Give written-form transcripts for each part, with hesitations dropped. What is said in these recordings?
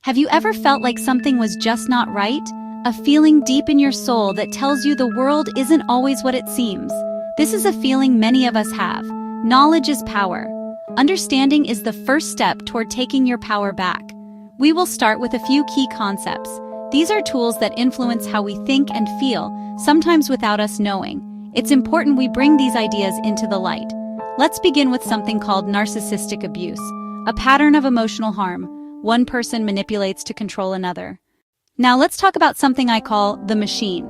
Have you ever felt like something was just not right? A feeling deep in your soul that tells you the world isn't always what it seems. This is a feeling many of us have. Knowledge is power. Understanding is the first step toward taking your power back. We will start with a few key concepts. These are tools that influence how we think and feel, sometimes without us knowing. It's important we bring these ideas into the light. Let's begin with something called narcissistic abuse, a pattern of emotional harm. One person manipulates to control another. Now let's talk about something I call the machine.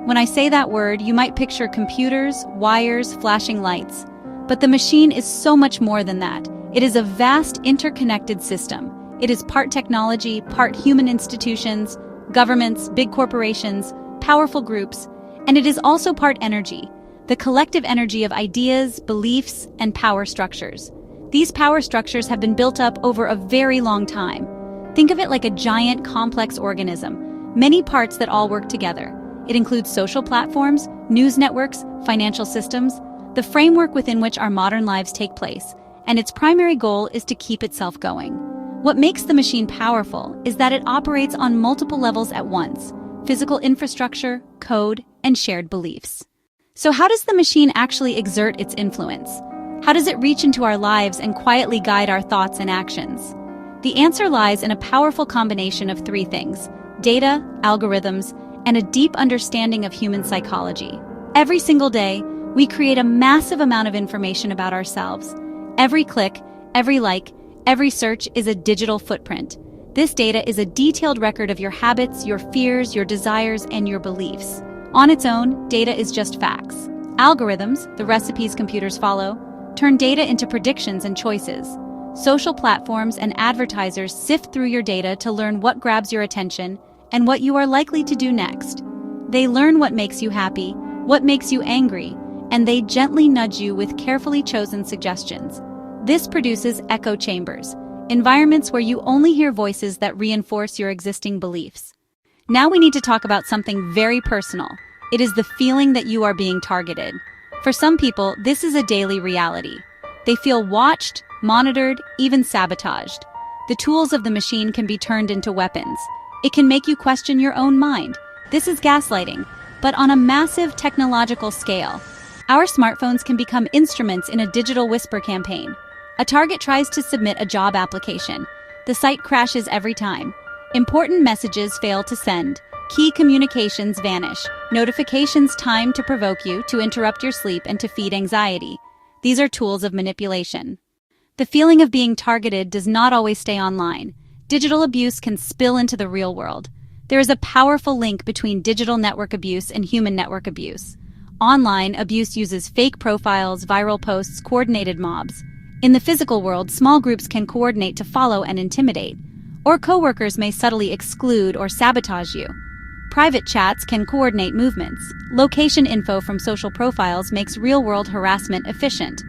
When I say that word, you might picture computers, wires, flashing lights. But the machine is so much more than that. It is a vast, interconnected system. It is part technology, part human institutions, governments, big corporations, powerful groups, and it is also part energy, the collective energy of ideas, beliefs, and power structures. These power structures have been built up over a very long time. Think of it like a giant, complex organism, many parts that all work together. It includes social platforms, news networks, financial systems, the framework within which our modern lives take place, and its primary goal is to keep itself going. What makes the machine powerful is that it operates on multiple levels at once: physical infrastructure, code, and shared beliefs. So how does the machine actually exert its influence? How does it reach into our lives and quietly guide our thoughts and actions? The answer lies in a powerful combination of three things: data, algorithms, and a deep understanding of human psychology. Every single day, we create a massive amount of information about ourselves. Every click, every like, every search is a digital footprint. This data is a detailed record of your habits, your fears, your desires, and your beliefs. On its own, data is just facts. Algorithms, the recipes computers follow, turn data into predictions and choices. Social platforms and advertisers sift through your data to learn what grabs your attention and what you are likely to do next. They learn what makes you happy, what makes you angry, and they gently nudge you with carefully chosen suggestions. This produces echo chambers, environments where you only hear voices that reinforce your existing beliefs. Now we need to talk about something very personal. It is the feeling that you are being targeted. For some people, this is a daily reality. They feel watched, monitored, even sabotaged. The tools of the machine can be turned into weapons. It can make you question your own mind. This is gaslighting, but on a massive technological scale. Our smartphones can become instruments in a digital whisper campaign. A target tries to submit a job application. The site crashes every time. Important messages fail to send. Key communications vanish. Notifications timed to provoke you, to interrupt your sleep, and to feed anxiety. These are tools of manipulation. The feeling of being targeted does not always stay online. Digital abuse can spill into the real world. There is a powerful link between digital network abuse and human network abuse. Online, abuse uses fake profiles, viral posts, coordinated mobs. In the physical world, small groups can coordinate to follow and intimidate. Or coworkers may subtly exclude or sabotage you. Private chats can coordinate movements. Location info from social profiles makes real-world harassment efficient.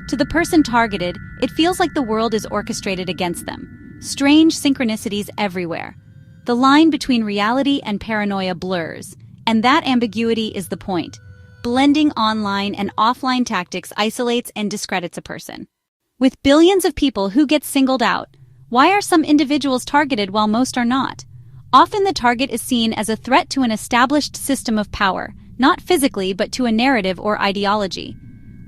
To the person targeted, it feels like the world is orchestrated against them. Strange synchronicities everywhere. The line between reality and paranoia blurs, and that ambiguity is the point. Blending online and offline tactics isolates and discredits a person. With billions of people, who gets singled out? Why are some individuals targeted while most are not? Often the target is seen as a threat to an established system of power, not physically but to a narrative or ideology.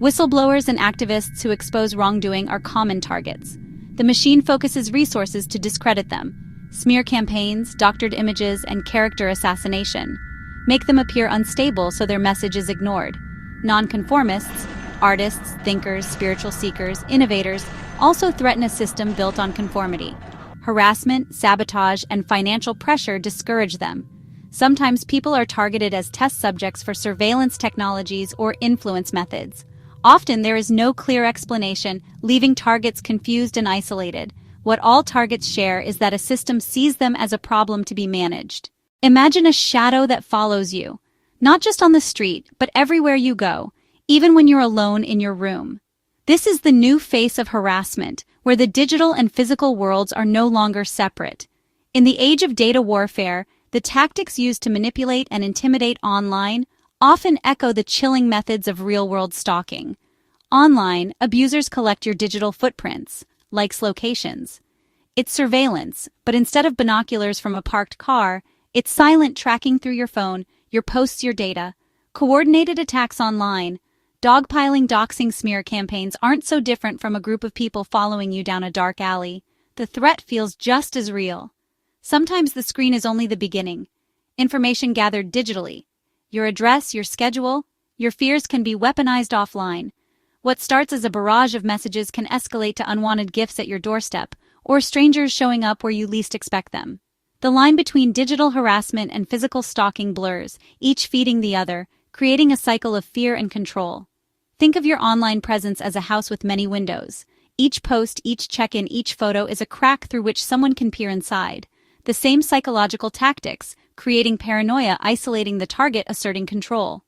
Whistleblowers and activists who expose wrongdoing are common targets. The machine focuses resources to discredit them. Smear campaigns, doctored images, and character assassination make them appear unstable so their message is ignored. Nonconformists, artists, thinkers, spiritual seekers, innovators, also threaten a system built on conformity. Harassment, sabotage, and financial pressure discourage them. Sometimes people are targeted as test subjects for surveillance technologies or influence methods. Often there is no clear explanation, leaving targets confused and isolated. What all targets share is that a system sees them as a problem to be managed. Imagine a shadow that follows you, not just on the street, but everywhere you go, even when you're alone in your room. This is the new face of harassment, where the digital and physical worlds are no longer separate. In the age of data warfare, the tactics used to manipulate and intimidate online often echo the chilling methods of real-world stalking. Online, abusers collect your digital footprints, likes, locations. It's surveillance, but instead of binoculars from a parked car, it's silent tracking through your phone, your posts, your data. Coordinated attacks online, dogpiling, doxing, smear campaigns aren't so different from a group of people following you down a dark alley. The threat feels just as real. Sometimes the screen is only the beginning. Information gathered digitally. Your address, your schedule, your fears can be weaponized offline. What starts as a barrage of messages can escalate to unwanted gifts at your doorstep, or strangers showing up where you least expect them. The line between digital harassment and physical stalking blurs, each feeding the other, creating a cycle of fear and control. Think of your online presence as a house with many windows. Each post, each check-in, each photo is a crack through which someone can peer inside. The same psychological tactics, creating paranoia, isolating the target, asserting control.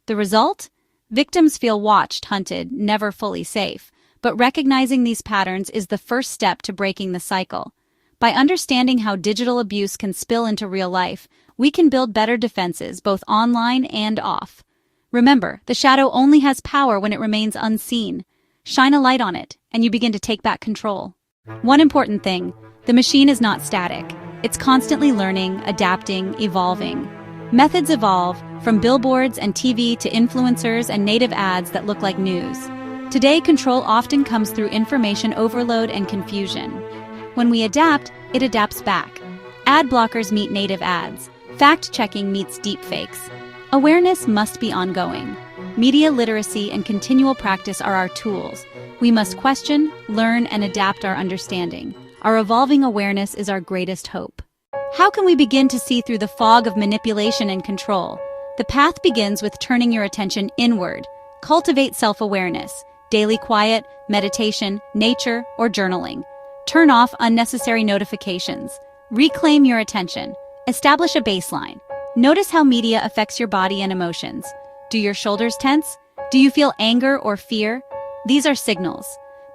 The result? Victims feel watched, hunted, never fully safe. But recognizing these patterns is the first step to breaking the cycle. By understanding how digital abuse can spill into real life, we can build better defenses, both online and off. Remember, the shadow only has power when it remains unseen. Shine a light on it, and you begin to take back control. One important thing, the machine is not static. It's constantly learning, adapting, evolving. Methods evolve, from billboards and TV to influencers and native ads that look like news. Today, control often comes through information overload and confusion. When we adapt, it adapts back. Ad blockers meet native ads. Fact-checking meets deepfakes. Awareness must be ongoing. Media literacy and continual practice are our tools. We must question, learn, and adapt our understanding. Our evolving awareness is our greatest hope. How can we begin to see through the fog of manipulation and control? The path begins with turning your attention inward. Cultivate self-awareness, daily quiet, meditation, nature, or journaling. Turn off unnecessary notifications. Reclaim your attention. Establish a baseline. Notice how media affects your body and emotions. Do your shoulders tense? Do you feel anger or fear? These are signals.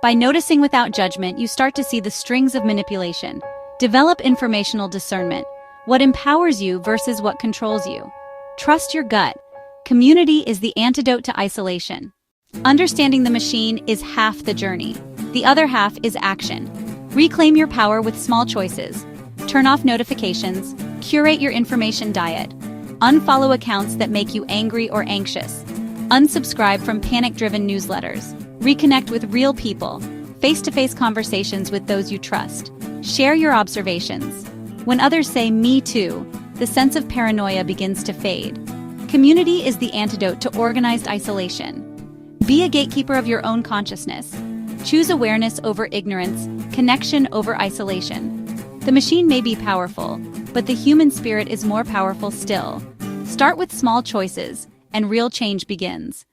By noticing without judgment, you start to see the strings of manipulation. Develop informational discernment. What empowers you versus what controls you. Trust your gut. Community is the antidote to isolation. Understanding the machine is half the journey. The other half is action. Reclaim your power with small choices. Turn off notifications. Curate your information diet. Unfollow accounts that make you angry or anxious. Unsubscribe from panic-driven newsletters. Reconnect with real people. Face-to-face conversations with those you trust. Share your observations. When others say, "Me too," the sense of paranoia begins to fade. Community is the antidote to organized isolation. Be a gatekeeper of your own consciousness. Choose awareness over ignorance, connection over isolation. The machine may be powerful, but the human spirit is more powerful still. Start with small choices, and real change begins.